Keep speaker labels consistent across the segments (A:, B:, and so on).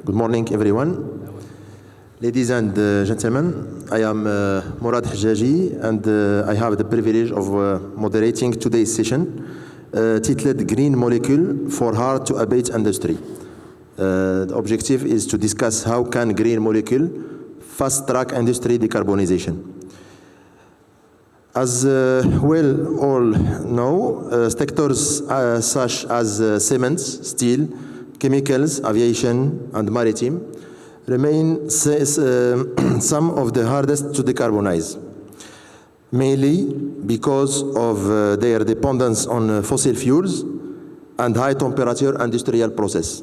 A: Good morning, everyone. Ladies and gentlemen, I am Murad Hjaji, and I have the privilege of moderating today's session titled Green Molecule for Hard-to-Abate Industry. The objective is to discuss how can green molecule fast-track industry decarbonization. As well all know, sectors such as cement, steel, chemicals, aviation, and maritime remain some of the hardest to decarbonize, mainly because of their dependence on fossil fuels and high-temperature industrial process.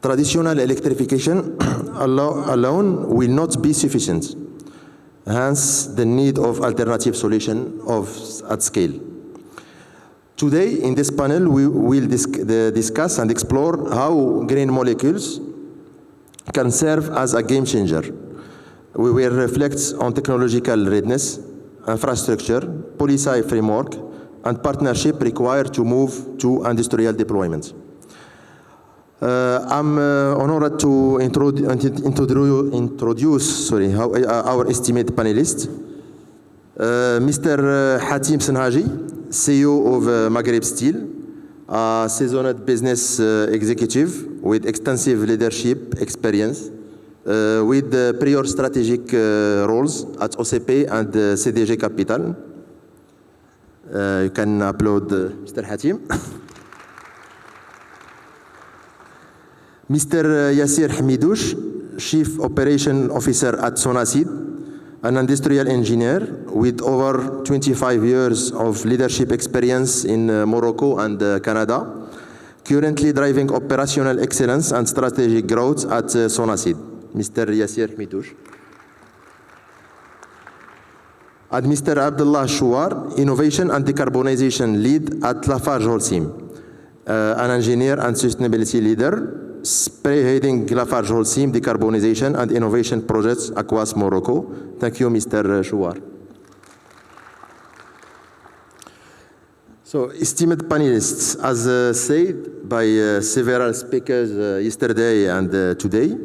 A: Traditional electrification alone will not be sufficient, hence the need of alternative solution at scale. Today, in this panel, we will discuss and explore how green molecules can serve as a game changer. We will reflect on technological readiness, infrastructure, policy framework, and partnership required to move to industrial deployment. I'm honored to introduce our esteemed panelists. Mr. Hatim Senhaji, CEO of Maghreb Steel, a seasoned business executive with extensive leadership experience, with prior strategic roles at OCP and CDG Capital. You can applaud Mr. Hatim. Mr. Yassir Hamidouche, Chief Operation Officer at Sonacid, an industrial engineer with over 25 years of leadership experience in Morocco and Canada, currently driving operational excellence and strategic growth at Sonacid. Mr. Yassir Hamidouche. And Mr. Abdullah Chouar, Innovation and Decarbonization Lead at Lafarge Holcim, an engineer and sustainability leader, spearheading Lafarge Holcim decarbonization and innovation projects across Morocco. Thank you, Mr. Chouar. So, esteemed panelists, as said by several speakers yesterday and today,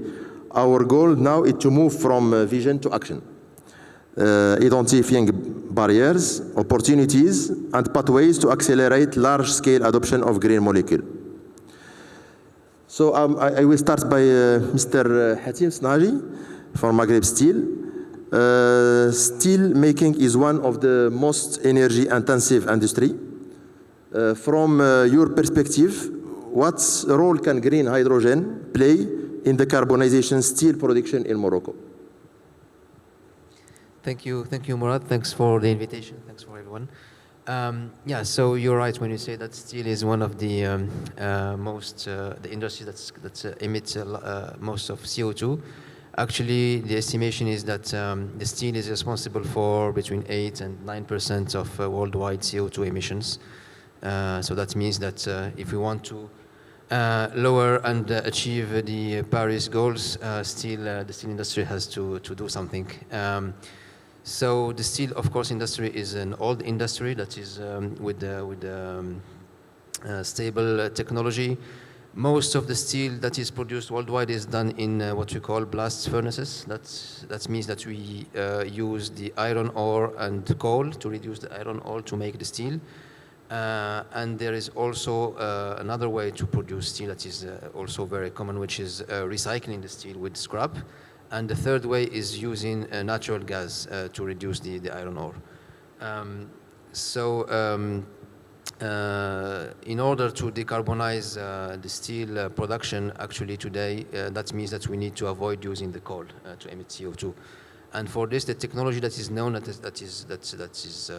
A: our goal now is to move from vision to action, identifying barriers, opportunities, and pathways to accelerate large-scale adoption of green molecule. So I will start by Mr. Hatim Senhaji from Maghreb Steel. Steel making is one of the most energy-intensive industry. From your perspective, what role can green hydrogen play in the decarbonization steel production in Morocco?
B: Thank you, Murad. Thanks for the invitation. Thanks for everyone. Yeah, so you're right when you say that steel is one of the the industries that emits most of CO2. Actually, the estimation is that the steel is responsible for between 8 and 9% of worldwide CO2 emissions. So that means that if we want to lower and achieve the Paris goals, the steel industry has to do something. So the steel, of course, industry is an old industry that is with stable technology. Most of the steel that is produced worldwide is done in what we call blast furnaces. That means that we use the iron ore and coal to reduce the iron ore to make the steel. And there is also another way to produce steel that is also very common, which is recycling the steel with scrap. And the third way is using natural gas to reduce the iron ore. In order to decarbonize the steel production, actually today, that means that we need to avoid using the coal to emit CO2. And for this, the technology that is known, that is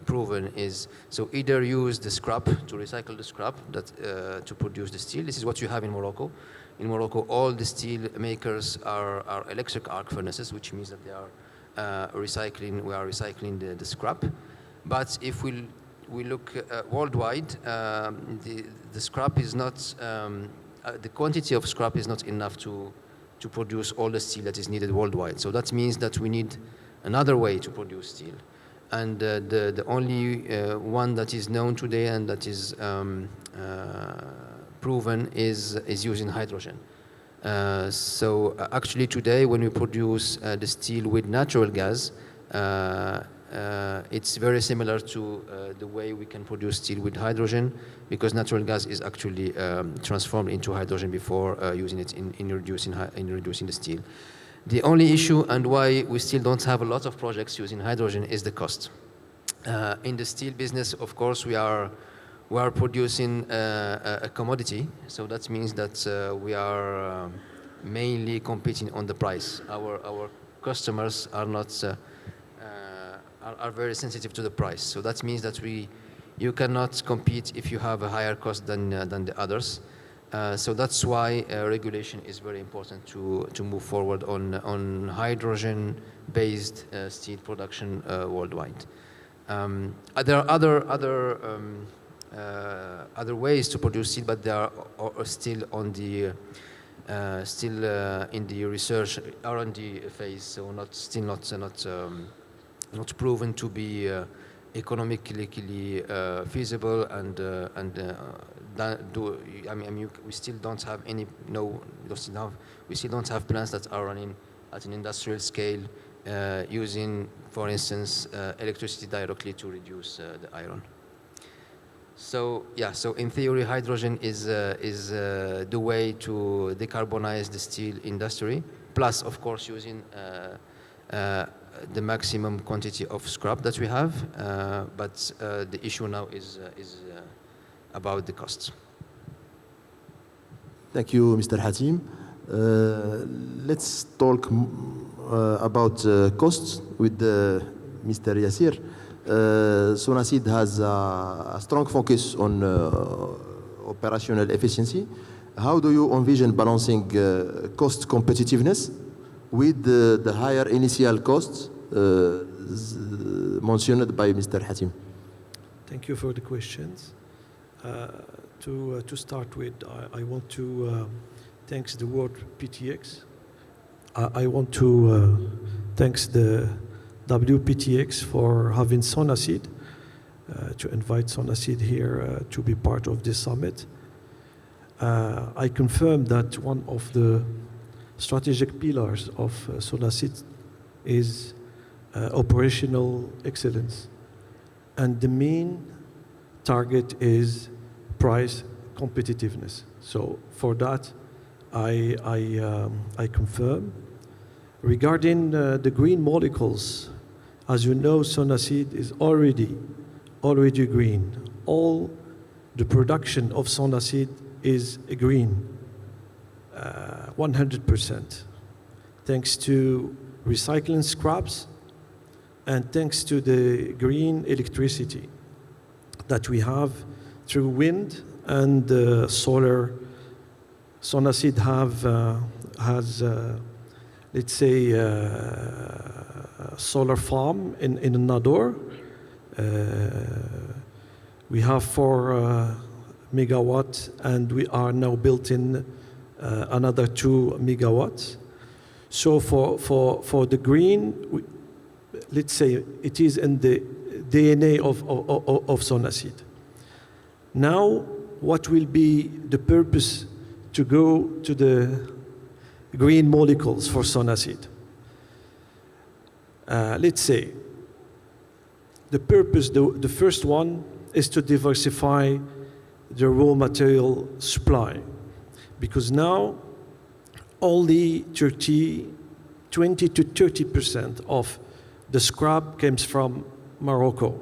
B: proven is, so either use the scrap to recycle the scrap to produce the steel. This is what you have in Morocco. In Morocco, all the steel makers are electric arc furnaces, which means that they are recycling the scrap. But if we look worldwide, the scrap is not, the quantity of scrap is not enough to produce all the steel that is needed worldwide. So that means that we need another way to produce steel. And the only one that is known today and that is proven is using hydrogen. So actually today, when we produce the steel with natural gas, it's very similar to the way we can produce steel with hydrogen, because natural gas is actually transformed into hydrogen before using it in reducing the steel. The only issue, and why we still don't have a lot of projects using hydrogen, is the cost. In the steel business, of course, we are producing a commodity, so that means that we are mainly competing on the price. Our customers are not are very sensitive to the price. So that means that you cannot compete if you have a higher cost than the others. So that's why regulation is very important to move forward on hydrogen-based steel production worldwide. There are other ways to produce steel, but they are still on the in the research R&D phase, so not proven to be economically feasible, and we still don't have we still don't have plants that are running at an industrial scale using, for instance, electricity directly to reduce the iron. So yeah, so in theory, hydrogen is the way to decarbonize the steel industry. Plus, of course, using the maximum quantity of scrap that we have, but the issue now is about the costs.
A: Thank you, Mr. Hatim. Let's talk about costs with Mr. Yassir. Sonacid has a strong focus on operational efficiency. How do you envision balancing cost competitiveness with the higher initial costs mentioned by Mr. Hatim?
C: Thank you for the questions. To start with, I want to thank the WorldPtX. I want to thank the WPTX for having Sonacid, to invite Sonacid here to be part of this summit. I confirm that one of the strategic pillars of Sonacid is operational excellence. And the main target is price competitiveness. So for that, I confirm. Regarding the green molecules, as you know, Sonacid is already green. All the production of Sonacid is green, 100%, thanks to recycling scraps and thanks to the green electricity that we have through wind and solar. Sonacid has let's say a solar farm in Nador. We have 4 megawatts, and we are now building another 2 megawatts. So for the green, let's say it is in the DNA of Sonacid. Now, what will be the purpose to go to the green molecules for Sonacid? Let's say the purpose, the first one, is to diversify the raw material supply, because now only 20 to 30% of the scrap comes from Morocco.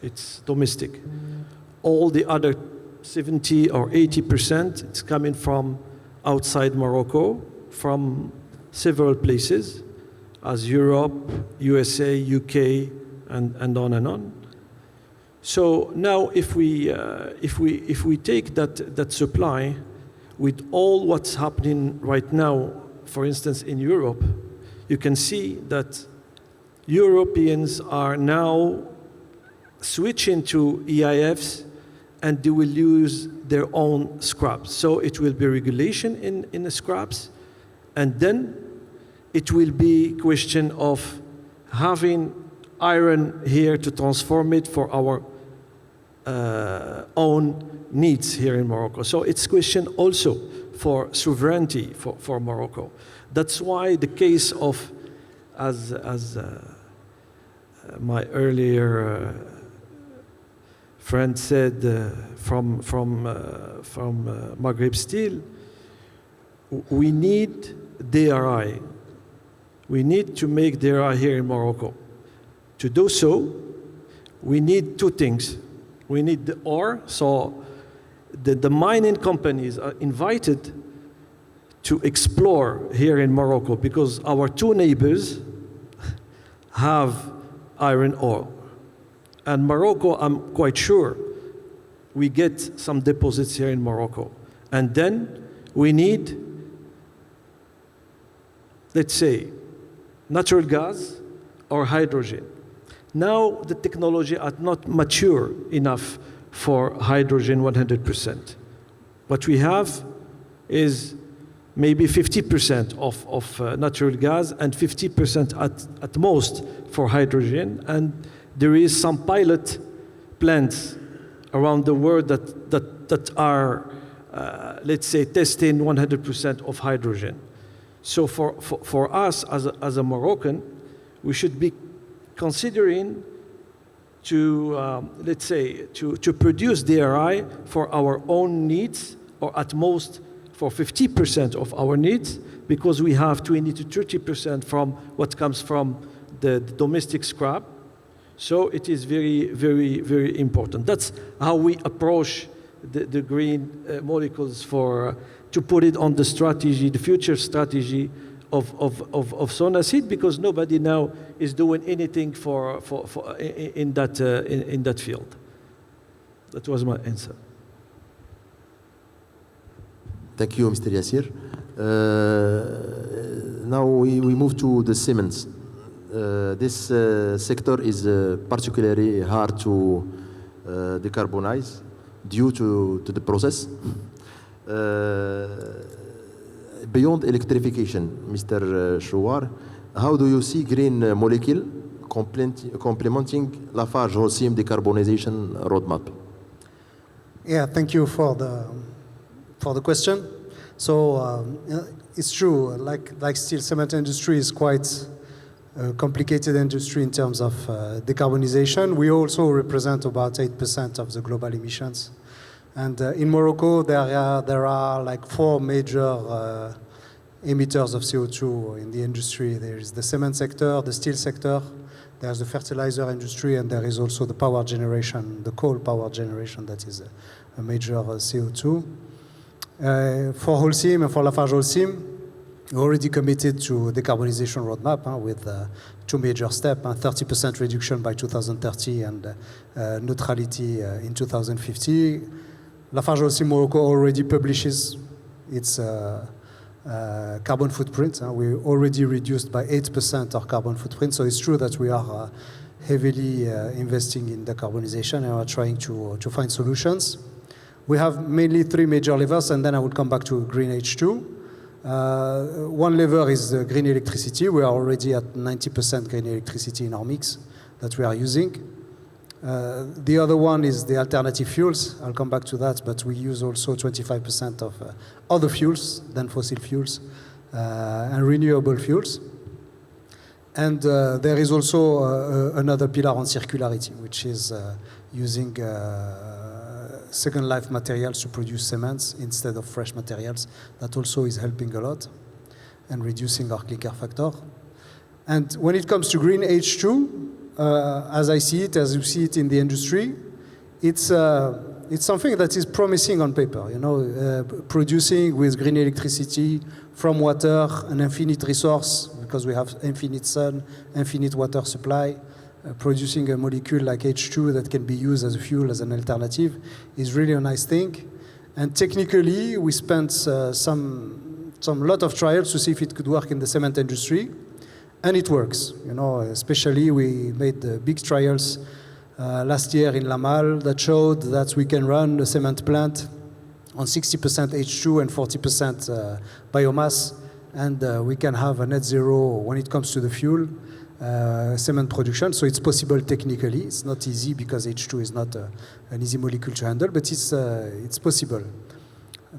C: It's domestic. All the other 70 or 80%, it's coming from outside Morocco, from several places. as Europe, USA, UK, and on and on. So now, if we take that supply with all what's happening right now, for instance, in Europe, you can see that Europeans are now switching to EIFs, and they will use their own scraps. So it will be regulation in the scraps, and then it will be question of having iron here to transform it for our own needs here in Morocco. So it's question also for sovereignty for Morocco. That's why the case of, as my earlier friend said, from Maghreb Steel, we need DRI. We need to make DRI here in Morocco. To do so, we need two things. We need the ore, so the mining companies are invited to explore here in Morocco, because our two neighbors have iron ore. And Morocco, I'm quite sure, we get some deposits here in Morocco. And then we need, let's say, natural gas or hydrogen. Now the technology are not mature enough for hydrogen 100%. What we have is maybe 50% of natural gas and 50% at most for hydrogen. And there is some pilot plants around the world that are, let's say, testing 100% of hydrogen. So for us as a Moroccan, we should be considering to, let's say, to produce DRI for our own needs, or at most for 50% of our needs, because we have 20 to 30% from what comes from the domestic scrap. So it is very, very, very important. That's how we approach the green molecules to put it on the strategy, the future strategy of Sonacid, because nobody now is doing anything in that field. That was my answer.
A: Thank you, Mr. Yassir. Now we move to the cements. This sector is particularly hard to decarbonize due to the process. Beyond electrification, Mr. Chouar, how do you see green molecule complementing Lafarge-Holcim decarbonization roadmap?
D: Yeah, thank you for the question. So it's true, like steel, cement industry is quite a complicated industry in terms of decarbonization. We also represent about 8% of the global emissions. And in Morocco, there are like 4 major emitters of CO2 in the industry. There is the cement sector, the steel sector, there's the fertilizer industry, and there is also the power generation, the coal power generation that is a major CO2. For Holcim and for Lafarge-Holcim, we already committed to a decarbonization roadmap with 2 major steps, 30% reduction by 2030 and neutrality in 2050. Lafarge-Holcim Morocco already publishes its carbon footprint. We already reduced by 8% our carbon footprint, so it's true that we are heavily investing in decarbonization and are trying to find solutions. We have mainly 3 major levers, and then I will come back to green H2. One lever is green electricity. We are already at 90% green electricity in our mix that we are using. The other one is the alternative fuels. I'll come back to that, but we use also 25% of other fuels than fossil fuels and renewable fuels. And there is also another pillar on circularity, which is using second life materials to produce cements instead of fresh materials. That also is helping a lot and reducing our clinker factor. And when it comes to green H2, as I see it, as you see it in the industry, it's something that is promising on paper. You know, producing with green electricity from water, an infinite resource, because we have infinite sun, infinite water supply. Producing a molecule like H2 that can be used as a fuel, as an alternative, is really a nice thing. And technically, we spent some lot of trials to see if it could work in the cement industry, and it works. You know, especially we made big trials last year in Lamal that showed that we can run the cement plant on 60% H2 and 40% biomass, and we can have a net zero when it comes to the fuel cement production. So it's possible technically. It's not easy because H2 is not an easy molecule to handle, but it's possible.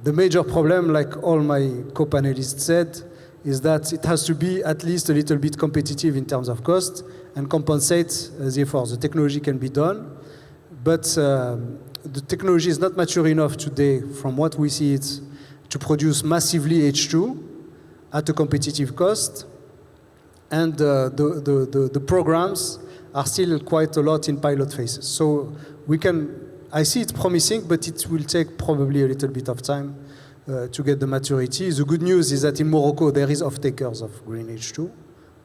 D: The major problem, like all my co-panelists said, is that it has to be at least a little bit competitive in terms of cost and compensate the efforts. The technology can be done, but the technology is not mature enough today, from what we see it, to produce massively H2 at a competitive cost. And the programs are still quite a lot in pilot phases. So I see it promising, but it will take probably a little bit of time to get the maturity. The good news is that in Morocco, there is off-takers of green H2.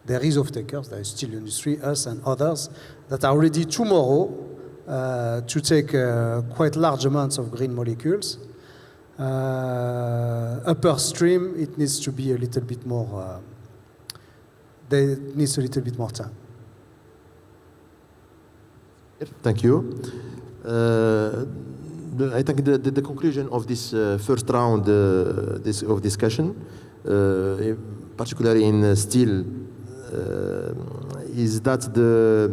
D: There is off-takers, there is still industry, us and others, that are ready tomorrow to take quite large amounts of green molecules. Upstream, it needs to be a little bit more, there needs a little bit more time.
A: Thank you. I think the conclusion of this first round of discussion, particularly in steel, is that the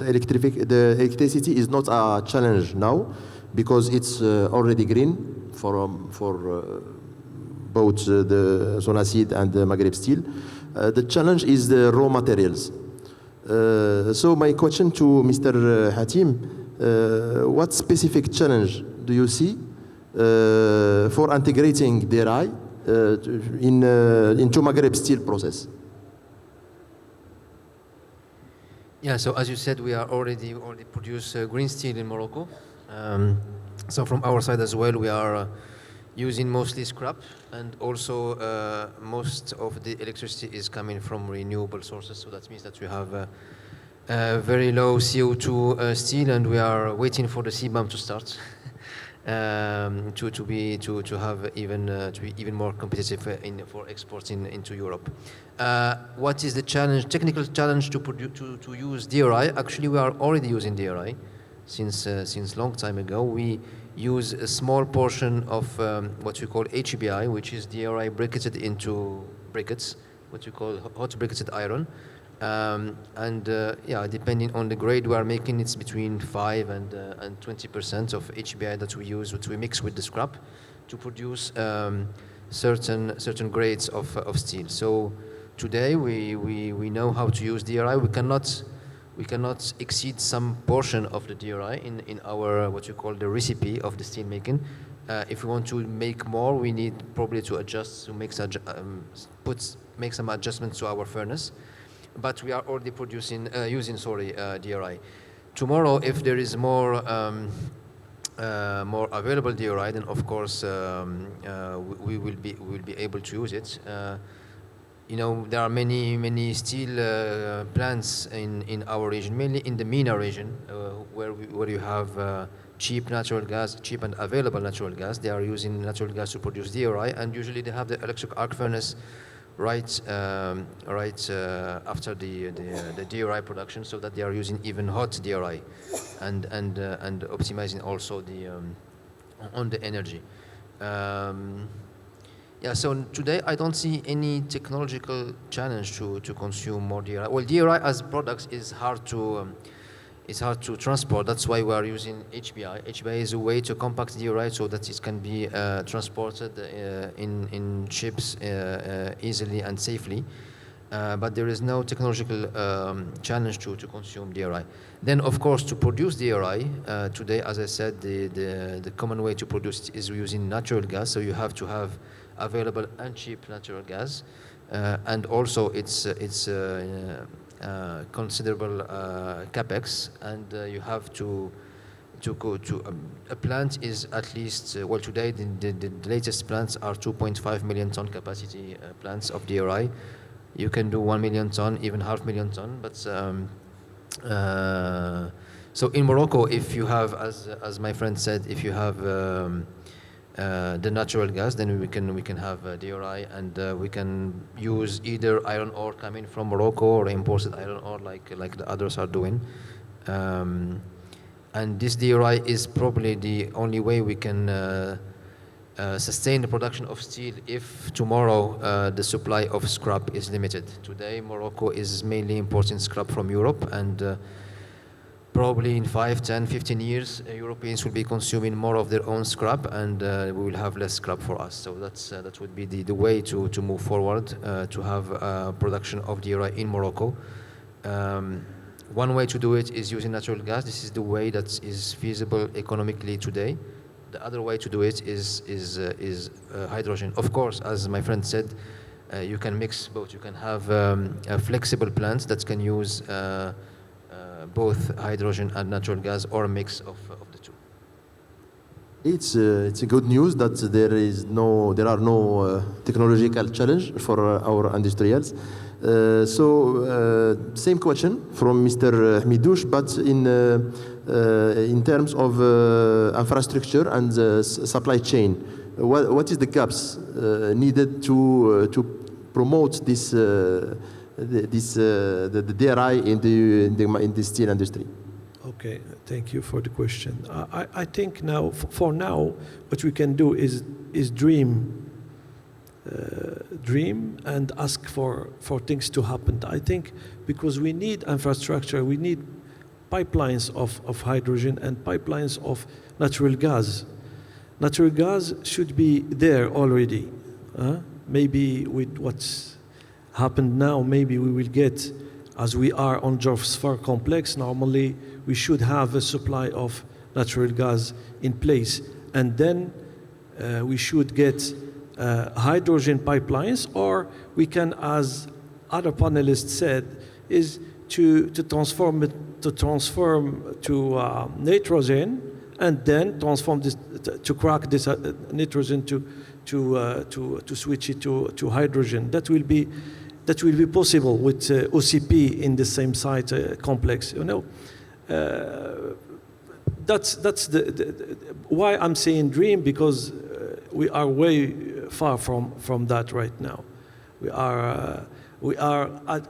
A: electricity is not a challenge now, because it's already green for both the Sonacid and the Maghreb Steel. The challenge is the raw materials. So my question to Mr. Hatim, what specific challenge do you see for integrating DRI into Maghreb Steel process?
B: Yeah, so as you said, we already produce green steel in Morocco. So from our side as well, we are using mostly scrap, and also most of the electricity is coming from renewable sources. So that means that we have very low CO2 steel, and we are waiting for the CBAM to start to be even more competitive for exports into Europe. What is the challenge? Technical challenge to use DRI? Actually, we are already using DRI since long time ago. We use a small portion of what we call HBI, which is DRI briquetted into briquettes, what we call hot briquetted iron. Yeah, depending on the grade we are making, it's between 5 and 20% of HBI that we use, which we mix with the scrap to produce certain grades of steel. So today we know how to use DRI. We cannot exceed some portion of the DRI in our what you call the recipe of the steel making. If we want to make more, we need probably to adjust, to make some adjustments to our furnace. But we are already using DRI. Tomorrow, if there is more available DRI, then of course we will be able to use it. You know, there are many steel plants in our region, mainly in the MENA region, where you have cheap natural gas, cheap and available natural gas. They are using natural gas to produce DRI, and usually they have the electric arc furnace right after the DRI production, so that they are using even hot DRI, and optimizing also on the energy. Yeah, so today I don't see any technological challenge to consume more DRI. Well, DRI as products is hard to transport. That's why we are using HBI. HBI is a way to compact DRI so that it can be transported in ships easily and safely. But there is no technological challenge to consume DRI. Then, of course, to produce DRI, today, as I said, the common way to produce it is using natural gas. So you have to have available and cheap natural gas. And also, it's considerable capex, and you have to go to a plant is at least well, today the latest plants are 2.5 million ton capacity plants of DRI. you can do 1 million ton, even 500,000 ton. But so in Morocco, if you have, as my friend said, if you have the natural gas, then we can have DRI, and we can use either iron ore coming from Morocco or imported iron ore like the others are doing. And this DRI is probably the only way we can sustain the production of steel if tomorrow the supply of scrap is limited. Today, Morocco is mainly importing scrap from Europe, and probably in 5, 10, 15 years, Europeans will be consuming more of their own scrap, and we will have less scrap for us. So that would be the way to move forward, to have production of DRI in Morocco. One way to do it is using natural gas. This is the way that is feasible economically today. The other way to do it is hydrogen. Of course, as my friend said, you can mix both. You can have flexible plants that can use both hydrogen and natural gas, or a mix of the two.
A: It's a good news that there are no technological challenge for our industrials. Same question from Mr. Hamidouche, but in terms of infrastructure and supply chain, what is the gaps needed to promote this the DRI in the steel industry?
C: Okay, thank you for the question. I think now, for now, what we can do is dream and ask for things to happen. I think because we need infrastructure, we need pipelines of hydrogen and pipelines of natural gas. Natural gas should be there already. Maybe with what's happened now, maybe we will get, as we are on Josfar complex, normally we should have a supply of natural gas in place. And then we should get hydrogen pipelines, or we can, as other panelists said, is to transform to nitrogen, and then transform this to crack this nitrogen to switch it to hydrogen. That will be possible with OCP in the same site complex. You know, that's why I'm saying dream, because we are way far from that right now. We are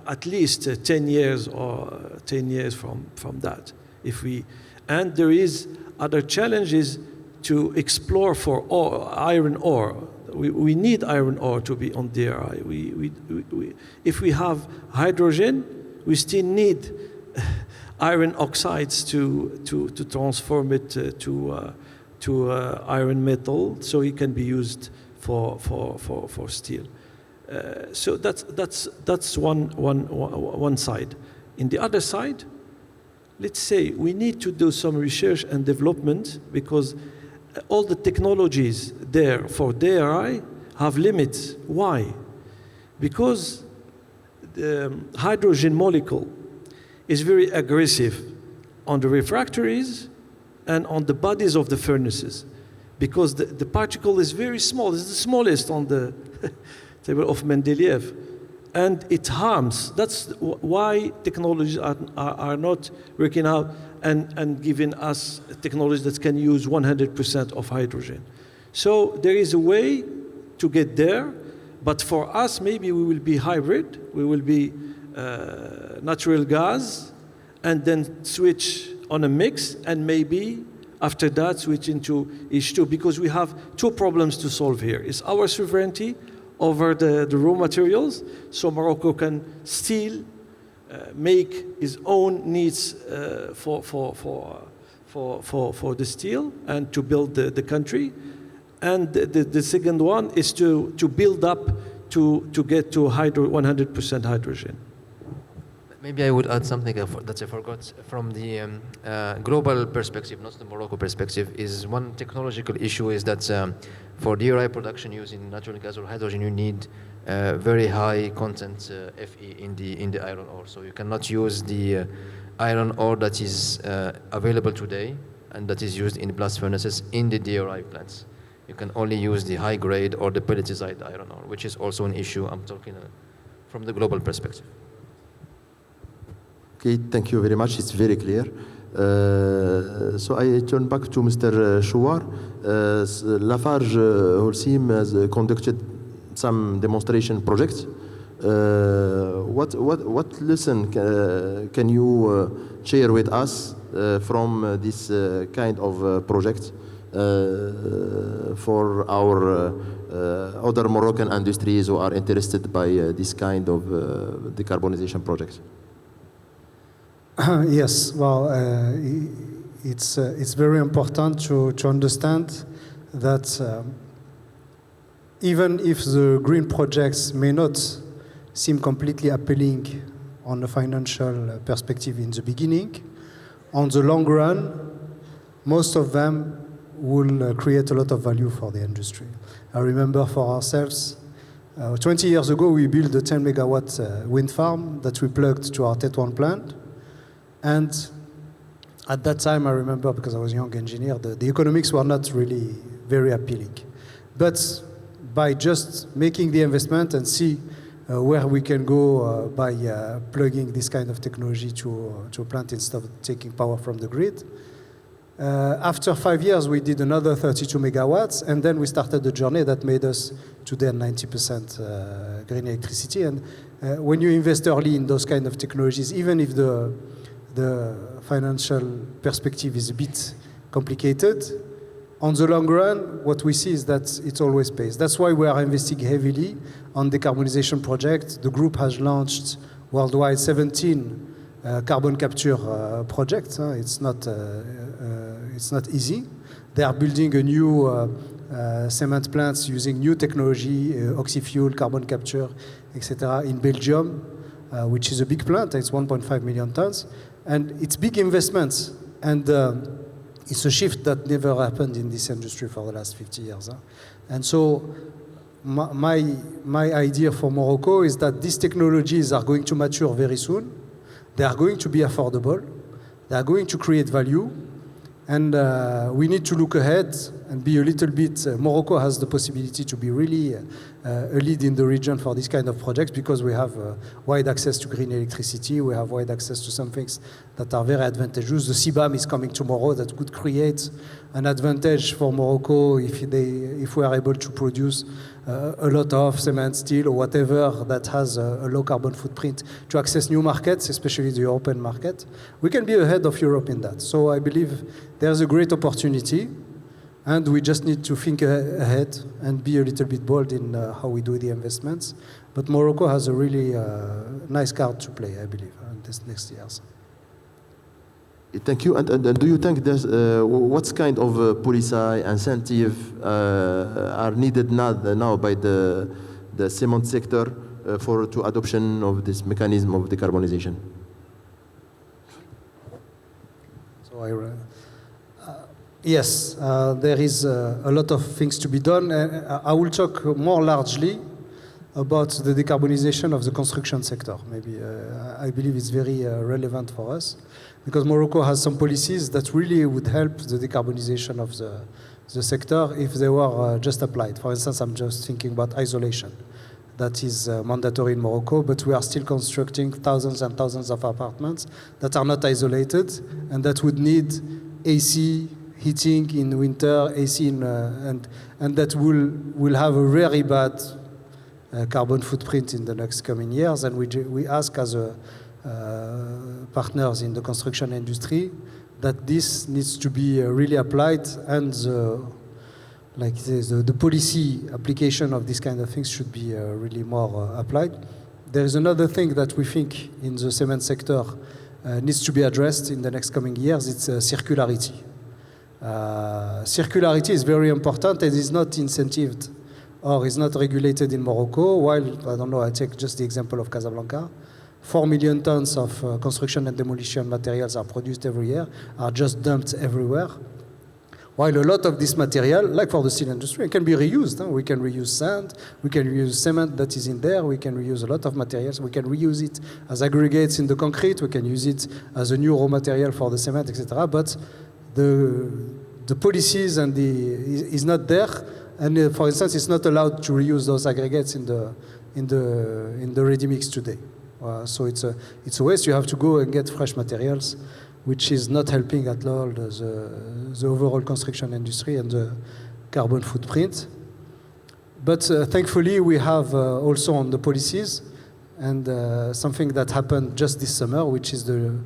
C: at least 10 years from that. And there is other challenges to explore for iron ore. We need iron ore to be on DRI. If we have hydrogen, we still need iron oxides to transform it to iron metal, so it can be used for steel. So that's one side. In the other side, let's say we need to do some research and development, because all the technologies there for DRI have limits. Why? Because the hydrogen molecule is very aggressive on the refractories and on the bodies of the furnaces, because the particle is very small. It's the smallest on the table of Mendeleev, and it harms. That's why technologies are not working out and giving us technologies that can use 100% of hydrogen. So there is a way to get there, but for us, maybe we will be hybrid. We will be natural gas, and then switch on a mix, and maybe after that switch into H2, because we have two problems to solve here. It's our sovereignty over the raw materials, so Morocco can still make its own needs for the steel and to build the country. And the second one is to build up to get to 100% hydrogen.
B: Maybe I would add something that I forgot. From the global perspective, not the Morocco perspective, is one technological issue is that for DRI production using natural gas or hydrogen, you need very high content Fe in the iron ore. So you cannot use the iron ore that is available today and that is used in blast furnaces in the DRI plants. You can only use the high grade or the pelletized iron ore, which is also an issue. I'm talking from the global perspective.
A: Okay, thank you very much. It's very clear. So I turn back to Mr. Chouar. Lafarge Holcim has conducted some demonstration projects. What lesson can you share with us from this kind of project for our other Moroccan industries who are interested by this kind of decarbonization projects?
D: Yes, well, it's very important to understand that even if the green projects may not seem completely appealing on a financial perspective in the beginning, on the long run, most of them will create a lot of value for the industry. I remember for ourselves, 20 years ago, we built a 10 megawatt wind farm that we plugged to our Tétouan plant. And at that time, I remember, because I was a young engineer, the economics were not really very appealing. But by just making the investment and see where we can go by plugging this kind of technology to a plant instead of taking power from the grid, after 5 years, we did another 32 megawatts, and then we started a journey that made us today 90% green electricity. And when you invest early in those kind of technologies, even if the financial perspective is a bit complicated, on the long run, what we see is that it always pays. That's why we are investing heavily on decarbonization projects. The group has launched worldwide 17 carbon capture projects. It's not easy. They are building a new cement plants using new technology, oxy-fuel, carbon capture, etc. in Belgium, which is a big plant. It's 1.5 million tons. And it's big investments. And it's a shift that never happened in this industry for the last 50 years. And so my idea for Morocco is that these technologies are going to mature very soon. They are going to be affordable. They are going to create value. And we need to look ahead and be a little bit, Morocco has the possibility to be really a lead in the region for this kind of projects because we have wide access to green electricity, we have wide access to some things that are very advantageous. The CBAM is coming tomorrow that could create an advantage for Morocco if we are able to produce a lot of cement, steel, or whatever that has a low carbon footprint to access new markets, especially the European market. We can be ahead of Europe in that. So I believe there's a great opportunity, and we just need to think ahead and be a little bit bold in how we do the investments. But Morocco has a really nice card to play, I believe, in this next years.
A: Thank you. And do you think there's what kind of policy incentive are needed now by the cement sector to adoption of this mechanism of decarbonization?
D: So yes, there is a lot of things to be done. I will talk more largely about the decarbonization of the construction sector. Maybe I believe it's very relevant for us because Morocco has some policies that really would help the decarbonization of the sector if they were just applied. For instance, I'm just thinking about isolation. That is mandatory in Morocco, but we are still constructing thousands and thousands of apartments that are not isolated and that would need AC heating in winter, AC and that will have a very bad carbon footprint in the next coming years. And we ask as partners in the construction industry that this needs to be really applied, and the policy application of this kind of things should be really more applied. There is another thing that we think in the cement sector needs to be addressed in the next coming years. It's circularity. Circularity is very important and is not incentivized or is not regulated in Morocco, while, I don't know, I take just the example of Casablanca. 4 million tons of construction and demolition materials are produced every year, are just dumped everywhere. While a lot of this material, like for the steel industry, can be reused. We can reuse sand, we can reuse cement that is in there, we can reuse a lot of materials, we can reuse it as aggregates in the concrete, we can use it as a new raw material for the cement, etc. But the policies is not there. And for instance, it's not allowed to reuse those aggregates in in the ready mix today. So it's a waste. You have to go and get fresh materials, which is not helping at all the overall construction industry and the carbon footprint. But thankfully, we have also on the policies and something that happened just this summer, which is the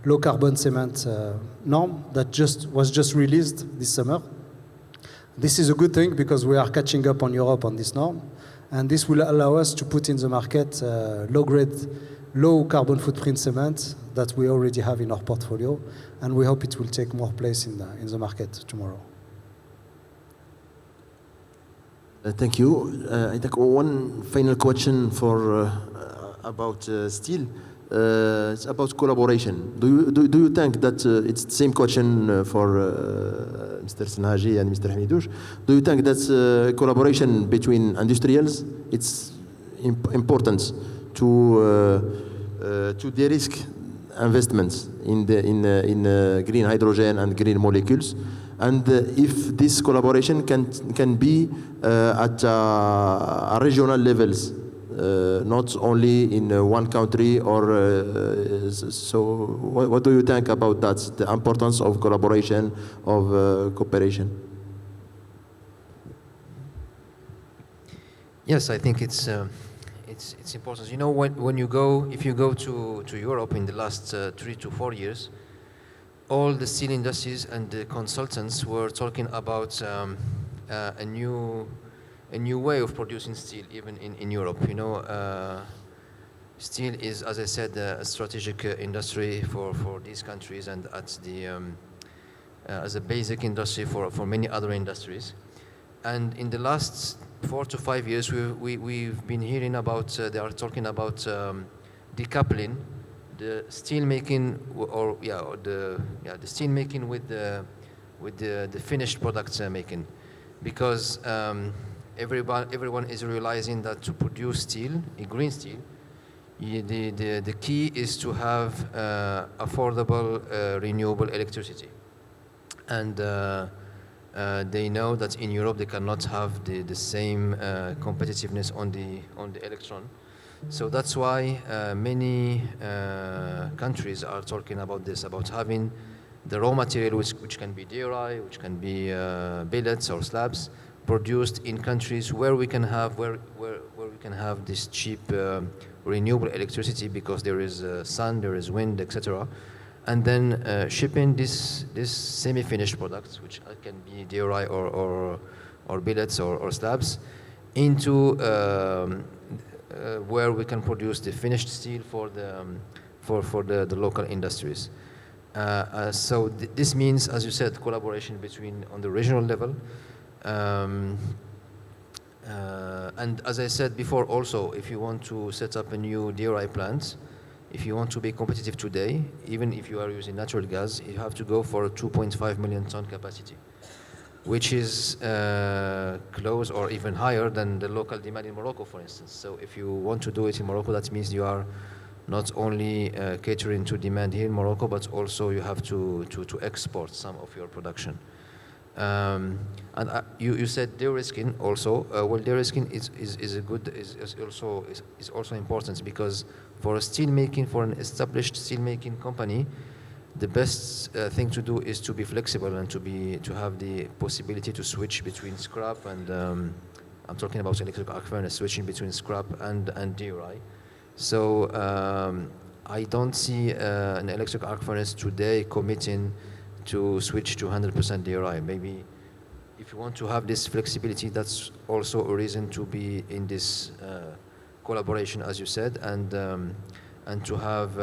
D: low carbon cement norm that was just released this summer. This is a good thing because we are catching up on Europe on this norm, and this will allow us to put in the market low carbon footprint cement that we already have in our portfolio, and we hope it will take more place in the market tomorrow.
A: Thank you. I think one final question for about steel. It's about collaboration. Do you think that it's the same question for Mr. Senhaji and Mr. Hamidouche? Do you think that collaboration between industrials it's important to de-risk investments in green hydrogen and green molecules, and if this collaboration can be at regional levels, not only in one country, or so what do you think about that, the importance of collaboration, of cooperation?
B: Yes, I think it's important. You know, if you go to Europe in the last 3 to 4 years, all the steel industries and the consultants were talking about a new way of producing steel, even in Europe. You know, steel is, as I said, a strategic industry for these countries, and as a basic industry for many other industries. And in the last 4 to 5 years, we've been hearing about, they are talking about decoupling the steel making, the steel making with the finished products making, because everyone is realizing that to produce steel, green steel, the key is to have affordable renewable electricity, and they know that in Europe they cannot have the same competitiveness on the electron. So that's why many countries are talking about this, about having the raw material, which can be DRI, which can be billets or slabs, produced in countries where we can have this cheap renewable electricity, because there is sun, there is wind, etc. And then shipping this semi-finished products, which can be DRI or billets or slabs, into where we can produce the finished steel for the local industries. So this means, as you said, collaboration on the regional level. And as I said before, also, if you want to set up a new DRI plant, if you want to be competitive today, even if you are using natural gas, you have to go for a 2.5 million ton capacity, which is close or even higher than the local demand in Morocco, for instance. So if you want to do it in Morocco, that means you are not only catering to demand here in Morocco, but also you have to export some of your production. And you said de-risking also. Well, de-risking is also important, because for an established steel making company, the best thing to do is to be flexible and to have the possibility to switch between scrap and I'm talking about electric arc furnace, switching between scrap and DRI. So I don't see an electric arc furnace today committing to switch to 100% DRI. Maybe if you want to have this flexibility, that's also a reason to be in this collaboration, as you said, and to have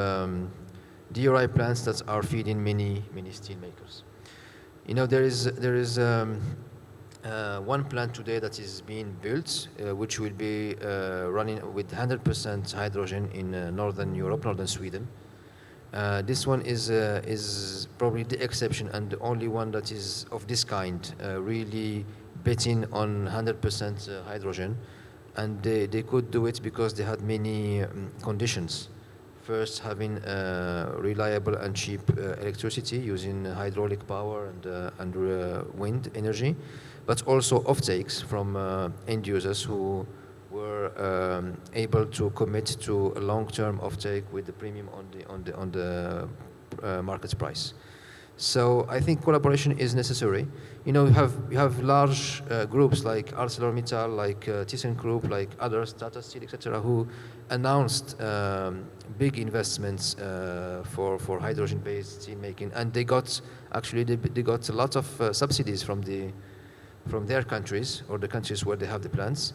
B: DRI plants that are feeding many steel makers. You know, there is one plant today that is being built, which will be running with 100% hydrogen in northern Europe, northern Sweden. This one is probably the exception and the only one that is of this kind, really betting on 100% hydrogen. And they could do it because they had many conditions. First, having reliable and cheap electricity using hydraulic power and wind energy, but also offtakes from end users who were able to commit to a long-term offtake with the premium on the market price. So I think collaboration is necessary. You know, you have large groups like ArcelorMittal, like ThyssenKrupp, like others, Tata Steel, etc., who announced big investments for hydrogen-based steel making, and they got a lot of subsidies from their countries or the countries where they have the plants,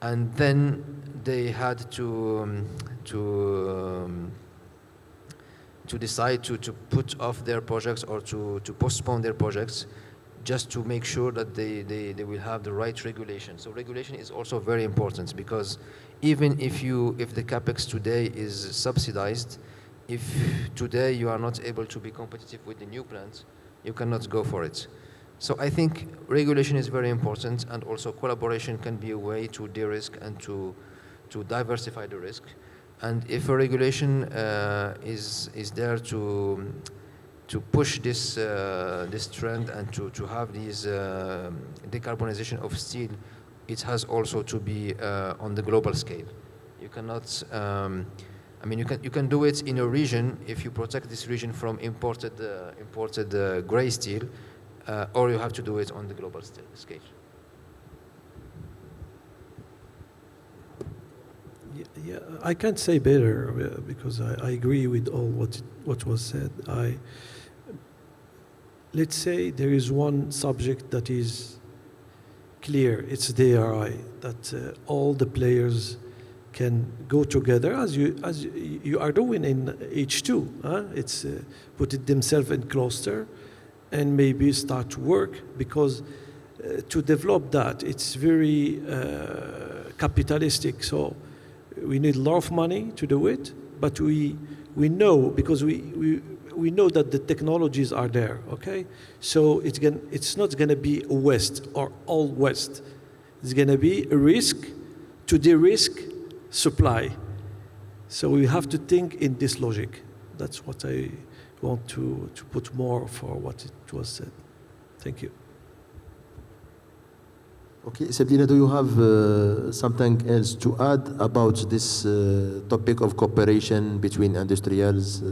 B: and then they had to decide to put off their projects or to postpone their projects just to make sure that they will have the right regulation. So regulation is also very important, because even if the capex today is subsidized, if today you are not able to be competitive with the new plants, you cannot go for it. So I think regulation is very important, and also collaboration can be a way to de-risk and to diversify the risk. And if a regulation is there to push this trend and to have these decarbonization of steel, it has also to be on the global scale. You cannot. I mean, you can do it in a region if you protect this region from imported gray steel, or you have to do it on the global scale.
C: Yeah, I can't say better because I agree with all what was said. Let's say there is one subject that is clear. It's DRI, that all the players can go together as you are doing in H2. It's put it themselves in cluster and maybe start to work, because to develop that, it's very capitalistic. So we need a lot of money to do it, but we know, because we know that the technologies are there, okay? So it's not gonna be a West or all West. It's gonna be a risk to de-risk supply. So we have to think in this logic. That's what I want to put more for what it was said. Thank you.
A: Okay, Sabrina, do you have something else to add about this topic of cooperation between industrials?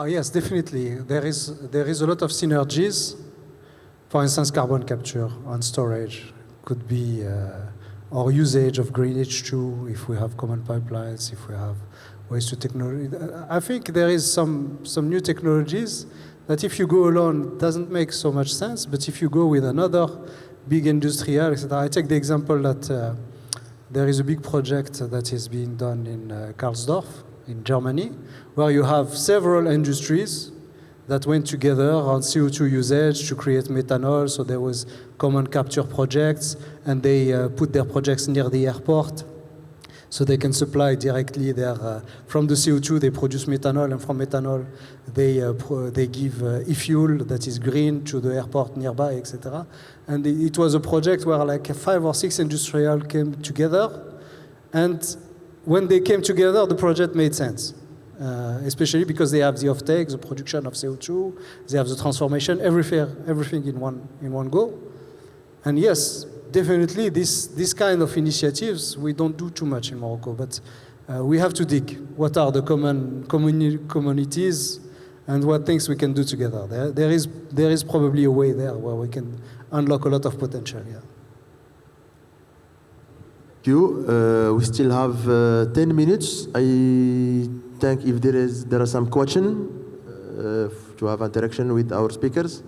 D: Yes, definitely. There is a lot of synergies. For instance, carbon capture and storage could be, or usage of green H2 if we have common pipelines, if we have waste to technology. I think there is some new technologies that if you go alone doesn't make so much sense, but if you go with another big industrial, etc. I take the example that there is a big project that is being done in Karlsdorf in Germany, where you have several industries that went together on CO2 usage to create methanol. So there was common capture projects, and they put their projects near the airport, so they can supply directly from the CO2 they produce methanol, and from methanol they give e-fuel that is green to the airport nearby, etc. And it was a project where like 5 or 6 industrials came together, and when they came together, the project made sense, especially because they have the offtake, the production of CO2, they have the transformation, everything in one go. And yes, definitely this kind of initiatives we don't do too much in Morocco, but we have to dig. What are the communities, and what things we can do together? There is probably a way there where we can unlock a lot of potential. Yeah.
A: Thank you. We still have 10 minutes. I think if there are some questions to have interaction with our speakers.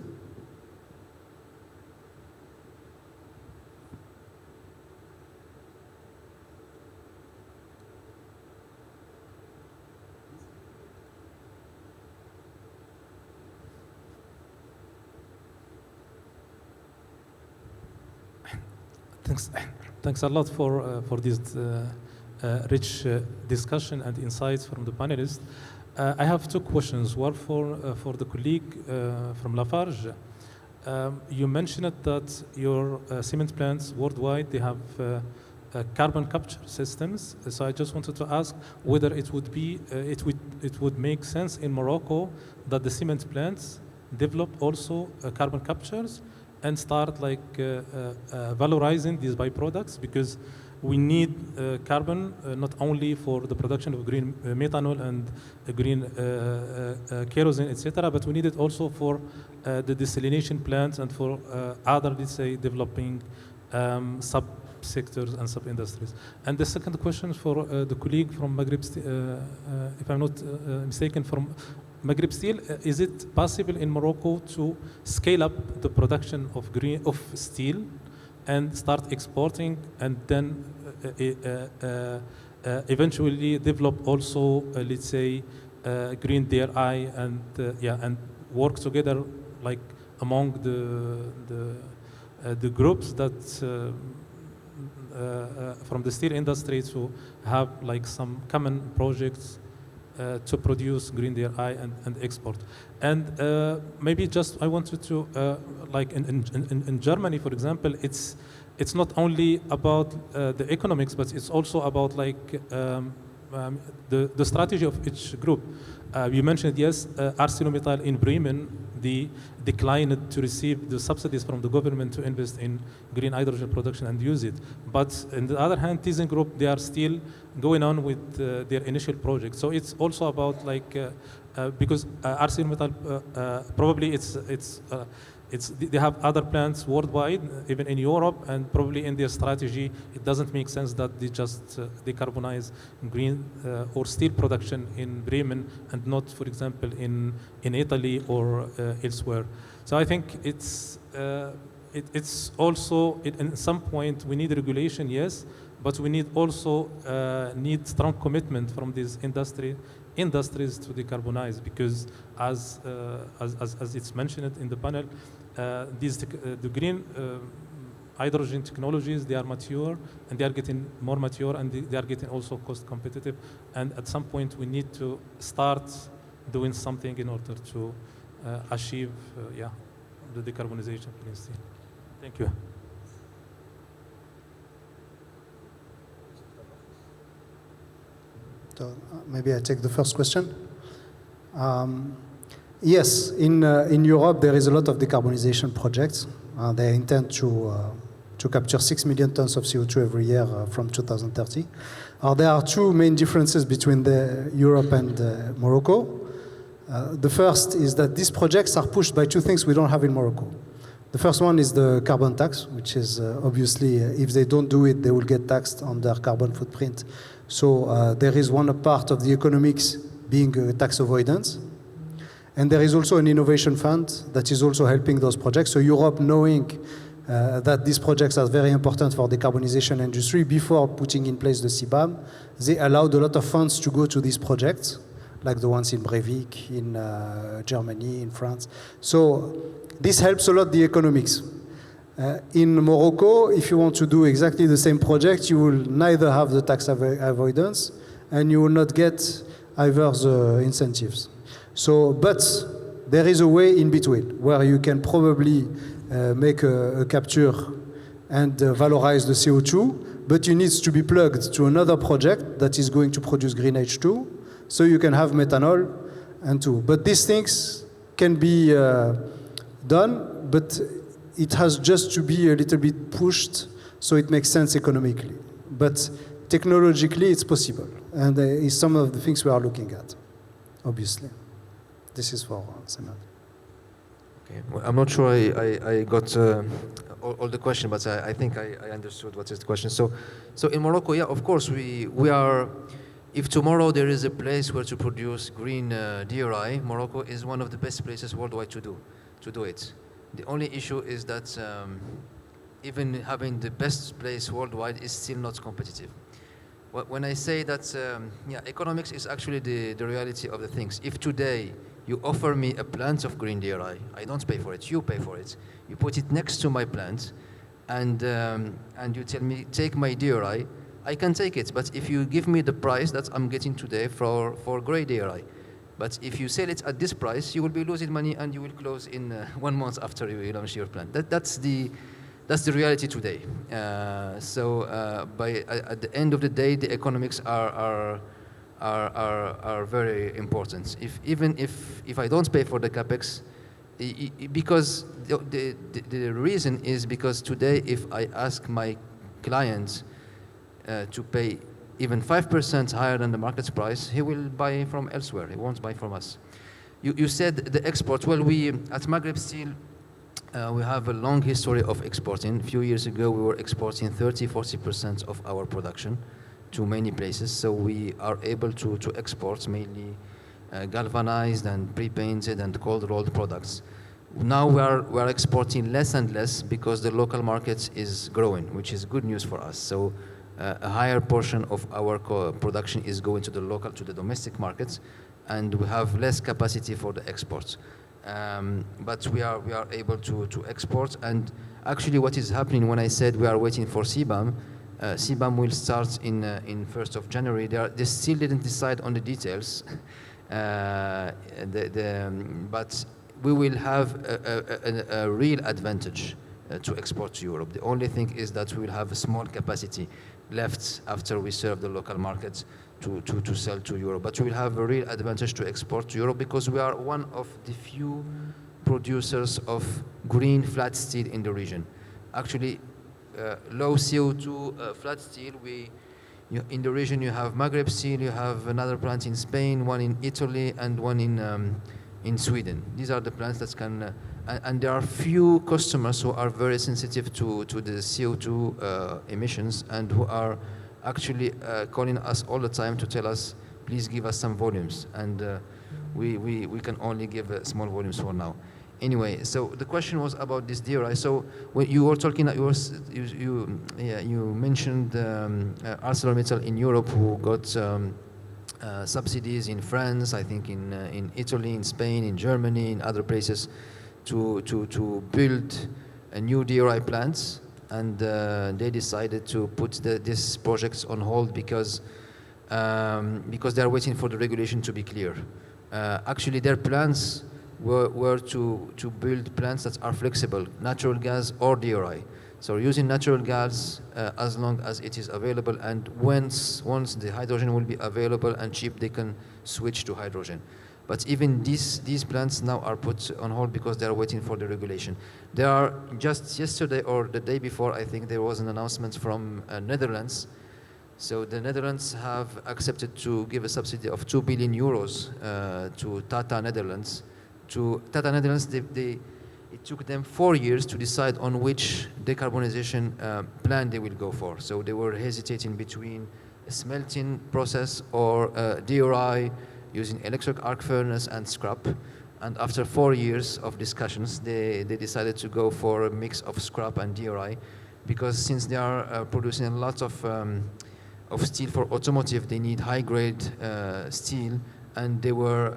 E: Thanks a lot for this rich discussion and insights from the panelists. I have 2 questions. One for the colleague from Lafarge. You mentioned that your cement plants worldwide, they have carbon capture systems. So I just wanted to ask whether it would make sense in Morocco that the cement plants develop also carbon captures and start like valorizing these byproducts, because we need carbon not only for the production of green methanol and green kerosene, etc., but we need it also for the desalination plants and for other, let's say, developing sub-sectors and sub-industries. And the second question for the colleague from Maghreb, if I'm not mistaken, from Maghreb Steel, is it possible in Morocco to scale up the production of steel and start exporting, and then eventually develop also, let's say, green DRI and and work together, like among the groups that from the steel industry to have like some common projects to produce green DRI and export. And maybe just I wanted to like in Germany, for example, it's not only about the economics, but it's also about like the strategy of each group. You mentioned, yes, ArcelorMittal in Bremen, they declined to receive the subsidies from the government to invest in green hydrogen production and use it. But on the other hand, ThyssenKrupp, they are still going on with their initial project. So it's also about like, because ArcelorMittal, probably they have other plants worldwide, even in Europe, and probably in their strategy, it doesn't make sense that they just decarbonize green or steel production in Bremen and not, for example, in Italy or elsewhere. So I think it's also, in some point, we need regulation, yes, but we need also need strong commitment from these industries to decarbonize, because as it's mentioned in the panel, the green hydrogen technologies, they are mature and they are getting more mature, and they are getting also cost competitive. And at some point, we need to start doing something in order to achieve the decarbonization of green steel. Thank you.
D: So maybe I take the first question. Yes, in Europe there is a lot of decarbonization projects. They intend to capture 6 million tons of CO2 every year from 2030. There are two main differences between Europe and Morocco. The first is that these projects are pushed by two things we don't have in Morocco. The first one is the carbon tax, which is obviously, if they don't do it, they will get taxed on their carbon footprint. So there is one part of the economics being tax avoidance. And there is also an innovation fund that is also helping those projects. So Europe, knowing that these projects are very important for the decarbonization industry, before putting in place the CBAM, they allowed a lot of funds to go to these projects, like the ones in Breivik, in Germany, in France. So this helps a lot the economics. In Morocco, if you want to do exactly the same project, you will neither have the tax avoidance and you will not get either the incentives. So, but there is a way in between where you can probably make a capture and valorize the CO2, but you need to be plugged to another project that is going to produce green H2, so you can have methanol and too. But these things can be done, but it has just to be a little bit pushed so it makes sense economically. But technologically, it's possible. And it's some of the things we are looking at, obviously. This is for Samad.
B: Okay. Well, I'm not sure I got all the question, but I think I understood what is the question. So in Morocco, yeah, of course, we are, if tomorrow there is a place where to produce green DRI, Morocco is one of the best places worldwide to do it. The only issue is that even having the best place worldwide is still not competitive. When I say that, economics is actually the reality of the things. If today you offer me a plant of green DRI, I don't pay for it, you pay for it. You put it next to my plant, and you tell me, take my DRI, I can take it. But if you give me the price that I'm getting today for gray DRI, but if you sell it at this price, you will be losing money and you will close in 1 month after you launch your plant. That's the reality today. At the end of the day, the economics are very important. If I don't pay for the capex, because the reason is because today, if I ask my clients, to pay even 5% higher than the market price, he will buy from elsewhere. He won't buy from us. You said the export. Well, we at Maghreb Steel, we have a long history of exporting. A few years ago, we were exporting 40% of our production to many places. So we are able to export mainly galvanized and pre-painted and cold rolled products. Now we are exporting less and less because the local market is growing, which is good news for us. So a higher portion of our production is going to the domestic markets, and we have less capacity for the exports. But we are able to export. And actually, what is happening when I said we are waiting for CBAM, CBAM will start in 1st of January. They still didn't decide on the details, but we will have a real advantage to export to Europe. The only thing is that we will have a small capacity left after we serve the local markets to sell to Europe. But we will have a real advantage to export to Europe because we are one of the few producers of green flat steel in the region. Actually, low CO2 flat steel, in the region you have Maghreb Steel, you have another plant in Spain, one in Italy, and one in Sweden. These are the plants that can, and there are few customers who are very sensitive to the CO2 emissions and who are actually calling us all the time to tell us, please give us some volumes. And we can only give small volumes for now. Anyway, so the question was about this DRI. So when you were talking, you mentioned ArcelorMittal in Europe who got subsidies in France, I think in Italy, in Spain, in Germany, in other places, to build a new DRI plants, and they decided to put these projects on hold because they are waiting for the regulation to be clear. Actually, their plans were to build plants that are flexible, natural gas or DRI. So using natural gas as long as it is available, and once the hydrogen will be available and cheap, they can switch to hydrogen. But even these plants now are put on hold because they are waiting for the regulation. There are, just yesterday or the day before, I think there was an announcement from Netherlands. So the Netherlands have accepted to give a subsidy of 2 billion euros to Tata Netherlands. It took them 4 years to decide on which decarbonization plan they will go for. So they were hesitating between a smelting process or DRI using electric arc furnace and scrap. And after 4 years of discussions, they decided to go for a mix of scrap and DRI, because since they are producing a lot of steel for automotive, they need high-grade steel, and they were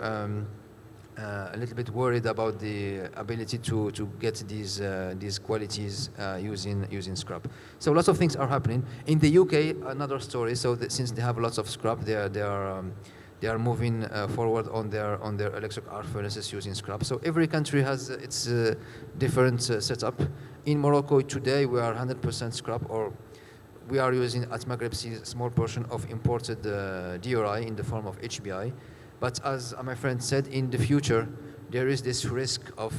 B: a little bit worried about the ability to get these qualities using scrap. So lots of things are happening. In the UK, another story. So since they have lots of scrap, they are moving forward on their electric arc furnaces using scrap. So every country has its different setup. In Morocco today, we are 100% scrap, or we are using at Maghreb Steel a small portion of imported DRI in the form of HBI. But as my friend said, in the future, there is this risk of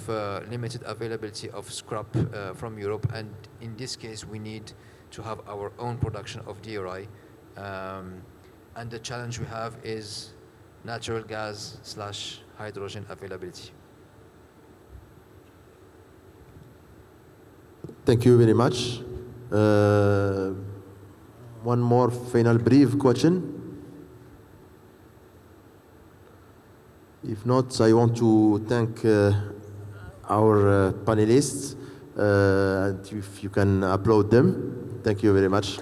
B: limited availability of scrap from Europe, and in this case, we need to have our own production of DRI. And the challenge we have is natural gas / hydrogen availability.
A: Thank you very much. One more final brief question. If not, I want to thank our panelists, and if you can applaud them. Thank you very much.